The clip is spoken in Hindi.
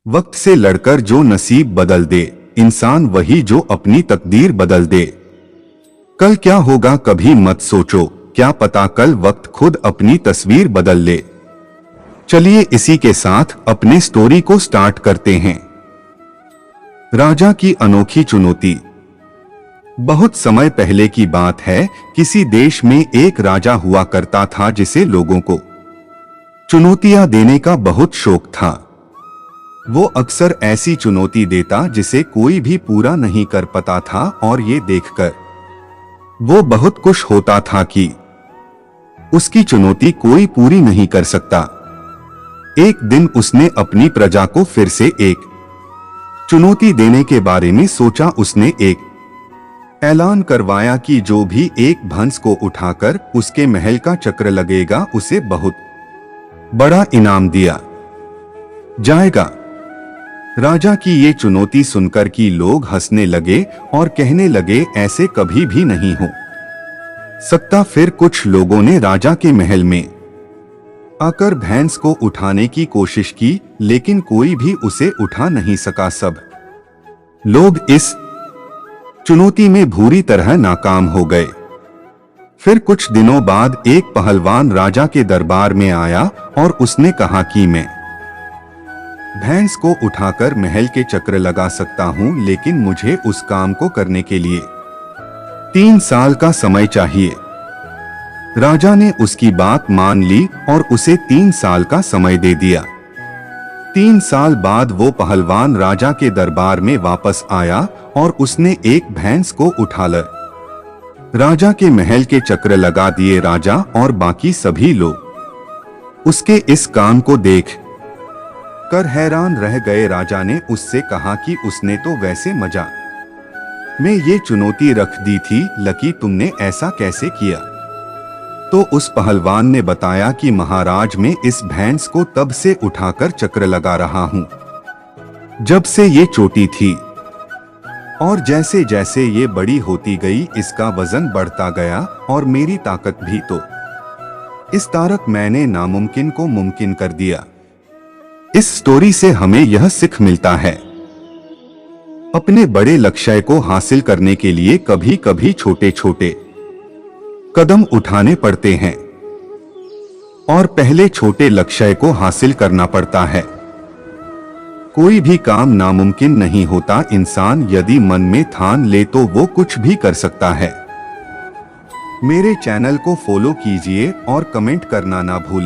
वक्त से लड़कर जो नसीब बदल दे, इंसान वही जो अपनी तकदीर बदल दे। कल क्या होगा कभी मत सोचो, क्या पता कल वक्त खुद अपनी तस्वीर बदल ले। चलिए इसी के साथ अपने स्टोरी को स्टार्ट करते हैं। राजा की अनोखी चुनौती। बहुत समय पहले की बात है, किसी देश में एक राजा हुआ करता था जिसे लोगों को चुनौतियां देने का बहुत शौक था। वो अक्सर ऐसी चुनौती देता जिसे कोई भी पूरा नहीं कर पाता था और ये देखकर वो बहुत खुश होता था कि उसकी चुनौती कोई पूरी नहीं कर सकता। एक दिन उसने अपनी प्रजा को फिर से एक चुनौती देने के बारे में सोचा। उसने एक ऐलान करवाया कि जो भी एक भैंस को उठाकर उसके महल का चक्र लगेगा उसे बहुत बड़ा इनाम दिया जाएगा। राजा की ये चुनौती सुनकर कि लोग हंसने लगे और कहने लगे ऐसे कभी भी नहीं हो सकता। फिर कुछ लोगों ने राजा के महल में आकर भैंस को उठाने की कोशिश की, लेकिन कोई भी उसे उठा नहीं सका। सब लोग इस चुनौती में बुरी तरह नाकाम हो गए। फिर कुछ दिनों बाद एक पहलवान राजा के दरबार में आया और उसने कहा कि मैं भैंस को उठाकर महल के चक्र लगा सकता हूं, लेकिन मुझे उस काम को करने के लिए 3 साल का समय चाहिए। राजा ने उसकी बात मान ली और उसे 3 साल का समय दे दिया। 3 साल बाद वो पहलवान राजा के दरबार में वापस आया और उसने एक भैंस को उठा ल राजा के महल के चक्र लगा दिए। राजा और बाकी सभी लोग उसके इस काम को देख कर हैरान रह गए। राजा ने उससे कहा कि उसने तो वैसे मजाक में ये चुनौती रख दी थी, लकी तुमने ऐसा कैसे किया? तो उस पहलवान ने बताया कि महाराज मैं इस भैंस को तब से उठाकर चक्र लगा रहा हूं जब से ये छोटी थी, और जैसे जैसे ये बड़ी होती गई इसका वजन बढ़ता गया और मेरी ताकत भी। तो इस तारक मैंने नामुमकिन को मुमकिन कर दिया। इस स्टोरी से हमें यह सीख मिलता है, अपने बड़े लक्ष्य को हासिल करने के लिए कभी कभी छोटे छोटे कदम उठाने पड़ते हैं और पहले छोटे लक्ष्य को हासिल करना पड़ता है। कोई भी काम नामुमकिन नहीं होता। इंसान यदि मन में ठान ले तो वो कुछ भी कर सकता है। मेरे चैनल को फॉलो कीजिए और कमेंट करना ना भूलें।